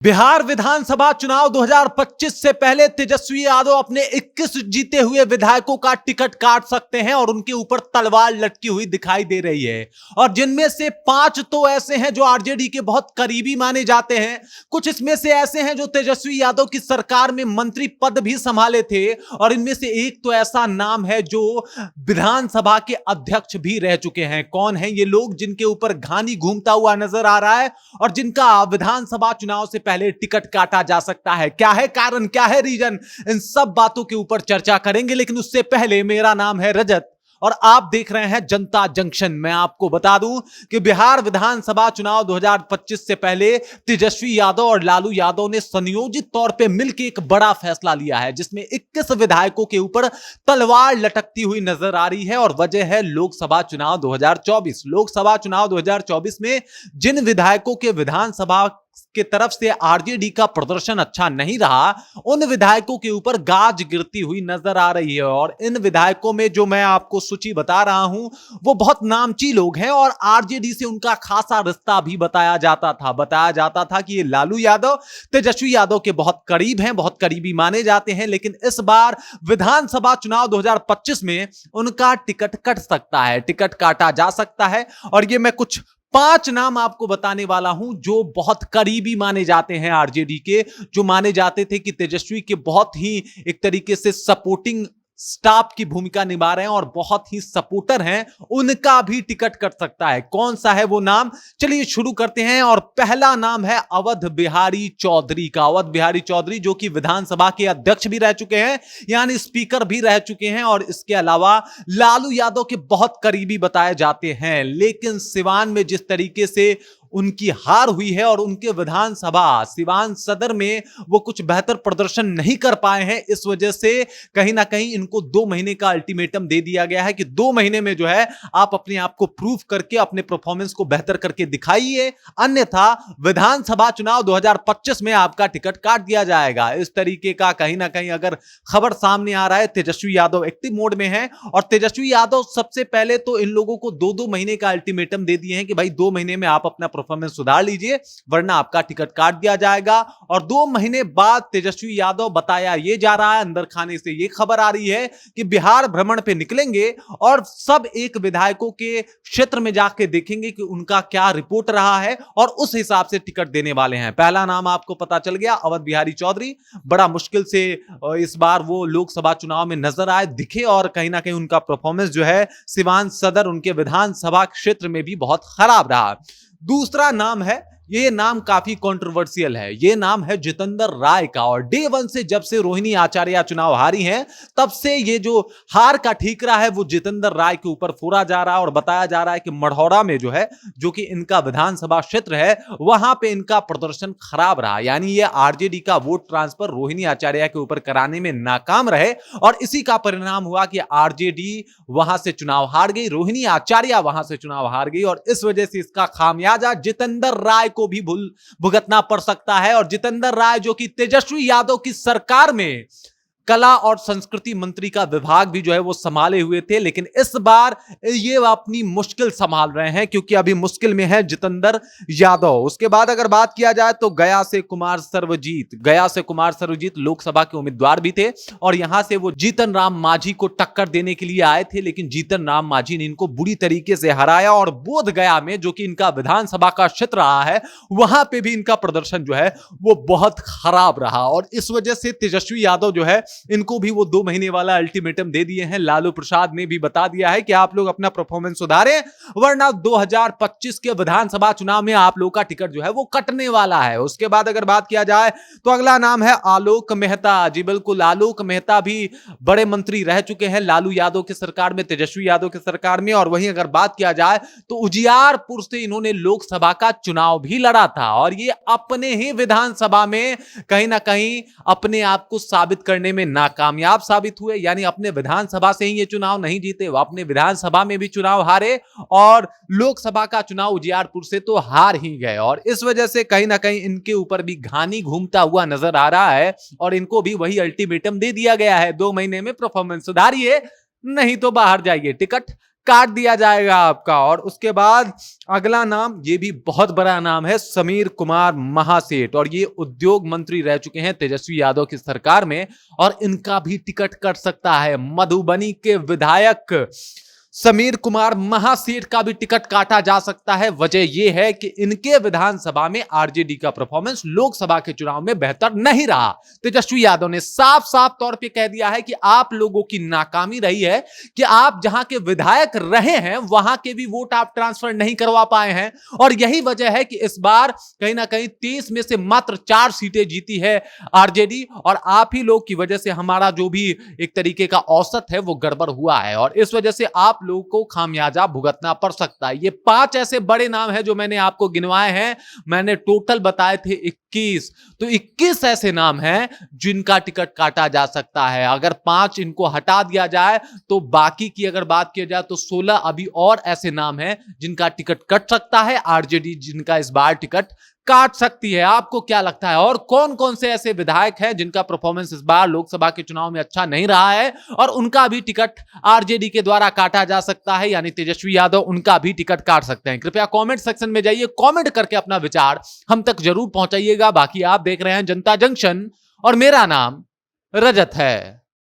बिहार विधानसभा चुनाव 2025 से पहले तेजस्वी यादव अपने 21 जीते हुए विधायकों का टिकट काट सकते हैं और उनके ऊपर तलवार लटकी हुई दिखाई दे रही है। और जिनमें से 5 तो ऐसे हैं जो आरजेडी के बहुत करीबी माने जाते हैं। कुछ इसमें से ऐसे हैं जो तेजस्वी यादव की सरकार में मंत्री पद भी संभाले थे और इनमें से एक तो ऐसा नाम है जो विधानसभा के अध्यक्ष भी रह चुके हैं। कौन है ये लोग जिनके ऊपर घानी घूमता हुआ नजर आ रहा है और जिनका विधानसभा चुनाव से पहले टिकट काटा जा सकता है? क्या है कारण, क्या है रीजन? इन सब बातों के ऊपर चर्चा करेंगे, लेकिन उससे पहले मेरा नाम है रजत और आप देख रहे हैं जनता जंक्शन। मैं आपको बता दूं कि बिहार विधानसभा चुनाव 2025 से पहले तेजस्वी यादव और लालू यादव ने संयोजित तौर पे मिलकर एक बड़ा फैसला लिया है जिसमें 21 विधायकों के ऊपर तलवार लटकती हुई नजर आ रही है और वजह है लोकसभा चुनाव 2024। लोकसभा चुनाव 2024 में जिन विधायकों के विधानसभा के तरफ से आरजेडी का प्रदर्शन अच्छा नहीं रहा, उन विधायकों के ऊपर गाज गिरती हुई नजर आ रही है। और इन विधायकों में जो मैं आपको सूची बता रहा हूं वो बहुत नामची लोग हैं और आरजेडी से उनका खासा रिश्ता भी बताया जाता था कि ये लालू यादव तेजस्वी यादव के बहुत करीब हैं, बहुत करीबी माने जाते हैं। लेकिन इस बार विधानसभा चुनाव 2025 में उनका टिकट कट सकता है, टिकट काटा जा सकता है। और ये मैं कुछ 5 नाम आपको बताने वाला हूं जो बहुत करीबी माने जाते हैं आरजेडी के, जो माने जाते थे कि तेजस्वी के बहुत ही एक तरीके से सपोर्टिंग स्टाफ की भूमिका निभा रहे हैं और बहुत ही सपोर्टर हैं, उनका भी टिकट कट सकता है। कौन सा है वो नाम? चलिए शुरू करते हैं। और पहला नाम है अवध बिहारी चौधरी का। अवध बिहारी चौधरी जो कि विधानसभा के अध्यक्ष भी रह चुके हैं, यानी स्पीकर भी रह चुके हैं और इसके अलावा लालू यादव के बहुत करीबी बताए जाते हैं। लेकिन सिवान में जिस तरीके से उनकी हार हुई है और उनके विधानसभा सिवान सदर में वो कुछ बेहतर प्रदर्शन नहीं कर पाए हैं, इस वजह से कहीं ना कहीं इनको 2 महीने का अल्टीमेटम दे दिया गया है कि 2 महीने में जो है आप अपने आप को प्रूव करके अपने परफॉर्मेंस को बेहतर करके दिखाइए, अन्यथा विधानसभा चुनाव 2025 में आपका टिकट काट दिया जाएगा। इस तरीके का कहीं ना कहीं अगर खबर सामने आ रहा है। तेजस्वी यादव एक्टिव मोड में है और तेजस्वी यादव सबसे पहले तो इन लोगों को 2-2 महीने का अल्टीमेटम दे दिए हैं कि भाई 2 महीने में आप अपना परफॉर्मेंस सुधार लीजिए वरना आपका टिकट काट दिया जाएगा। और 2 महीने बाद तेजस्वी यादव बताया ये जा रहा है, अंदर खाने से ये खबर आ रही है कि बिहार भ्रमण पे निकलेंगे और सब एक विधायकों के क्षेत्र में जाके देखेंगे कि उनका क्या रिपोर्ट रहा है और उस हिसाब से टिकट देने वाले हैं। पहला नाम आपको पता चल गया, अवध बिहारी चौधरी। बड़ा मुश्किल से इस बार वो लोकसभा चुनाव में नजर आए, दिखे और कहीं ना कहीं उनका परफॉर्मेंस जो है सिवान सदर उनके विधानसभा क्षेत्र में भी बहुत खराब रहा। दूसरा नाम है, ये नाम काफी कंट्रोवर्शियल है, ये नाम है जितेंद्र राय का। और डे 1 से जब से रोहिणी आचार्य चुनाव हारी हैं तब से ये जो हार का ठीकरा है वो जितेंद्र राय के ऊपर फोड़ा जा रहा है और बताया जा रहा है कि मढ़ौरा में जो है, जो कि इनका विधानसभा क्षेत्र है, वहां पे इनका प्रदर्शन खराब रहा। यानी ये आरजेडी का वोट ट्रांसफर रोहिणी आचार्य के ऊपर कराने में नाकाम रहे और इसी का परिणाम हुआ कि आरजेडी वहां से चुनाव हार गई, रोहिणी आचार्य वहां से चुनाव हार गई और इस वजह से इसका खामियाजा जितेंद्र राय को भी भुगतना पड़ सकता है। और जितेंद्र राय जो कि तेजस्वी यादव की सरकार में कला और संस्कृति मंत्री का विभाग भी जो है वो संभाले हुए थे, लेकिन इस बार ये अपनी मुश्किल संभाल रहे हैं क्योंकि अभी मुश्किल में है जितेंद्र यादव। उसके बाद अगर बात किया जाए तो गया से कुमार सर्वजीत लोकसभा के उम्मीदवार भी थे और यहां से वो जीतन राम मांझी को टक्कर देने के लिए आए थे, लेकिन जीतन राम मांझी ने इनको बुरी तरीके से हराया और बोध गया में जो कि इनका विधानसभा का क्षेत्र रहा है, वहां पे भी इनका प्रदर्शन जो है वो बहुत खराब रहा और इस वजह से तेजस्वी यादव जो है इनको भी वो 2 महीने वाला अल्टीमेटम दे दिए हैं। लालू प्रसाद ने भी बता दिया है कि आप लोग अपना परफॉर्मेंस सुधारें वरना 2025 के विधानसभा चुनाव में आप लोग का टिकट जो है वो कटने वाला है। उसके बाद अगर बात किया जाए तो अगला नाम है आलोक मेहता। जी बिल्कुल, आलोक मेहता भी बड़े मंत्री रह चुके हैं लालू यादव की सरकार में, तेजस्वी यादव की सरकार में। और वहीं अगर बात किया जाए तो उजियारपुर से इन्होंने लोकसभा का चुनाव भी लड़ा था और ये अपने ही विधानसभा में कहीं ना कहीं अपने आप को साबित करने में नाकामयाब साबित हुए। यानी अपने विधानसभा से ही ये चुनाव नहीं जीते, वो अपने विधानसभा में भी चुनाव हारे और लोकसभा का चुनाव उजियारपुर से तो हार ही गए और इस वजह से कहीं ना कहीं इनके ऊपर भी घानी घूमता हुआ नजर आ रहा है और इनको भी वही अल्टीमेटम दे दिया गया है, 2 महीने में परफॉर्मेंस सुधारिए नहीं तो बाहर जाइए, टिकट काट दिया जाएगा आपका। और उसके बाद अगला नाम, ये भी बहुत बड़ा नाम है, समीर कुमार महासेठ, और ये उद्योग मंत्री रह चुके हैं तेजस्वी यादव की सरकार में, और इनका भी टिकट कट सकता है। मधुबनी के विधायक समीर कुमार महासेठ का भी टिकट काटा जा सकता है। वजह यह है कि इनके विधानसभा में आरजेडी का परफॉर्मेंस लोकसभा के चुनाव में बेहतर नहीं रहा। तेजस्वी यादव ने साफ साफ तौर पे कह दिया है कि आप लोगों की नाकामी रही है कि आप जहां के विधायक रहे हैं वहां के भी वोट आप ट्रांसफर नहीं करवा पाए हैं, और यही वजह है कि इस बार कहीं ना कहीं 30 में से मात्र 4 सीटें जीती है आरजेडी, और आप ही लोग की वजह से हमारा जो भी एक तरीके का औसत है वो गड़बड़ हुआ है, और इस वजह से आप लोगों को खामियाजा भुगतना पड़ सकता है। ये 5 ऐसे बड़े नाम हैं जो मैंने आपको गिनवाए हैं। मैंने टोटल बताए थे 21, तो 21 ऐसे नाम हैं जिनका टिकट काटा जा सकता है। अगर 5 इनको हटा दिया जाए तो बाकी की अगर बात की जाए तो 16 अभी और ऐसे नाम हैं जिनका टिकट कट सकता है, आरजेडी जिनका इस बार टिकट काट सकती है। आपको क्या लगता है और कौन कौन से ऐसे विधायक हैं जिनका परफॉर्मेंस इस बार लोकसभा के चुनाव में अच्छा नहीं रहा है और उनका भी टिकट आरजेडी के द्वारा काटा जा सकता है, यानी तेजस्वी यादव उनका भी टिकट काट सकते हैं? कृपया कमेंट सेक्शन में जाइए, कमेंट करके अपना विचार हम तक जरूर पहुंचाइएगा। बाकी आप देख रहे हैं जनता जंक्शन और मेरा नाम रजत है।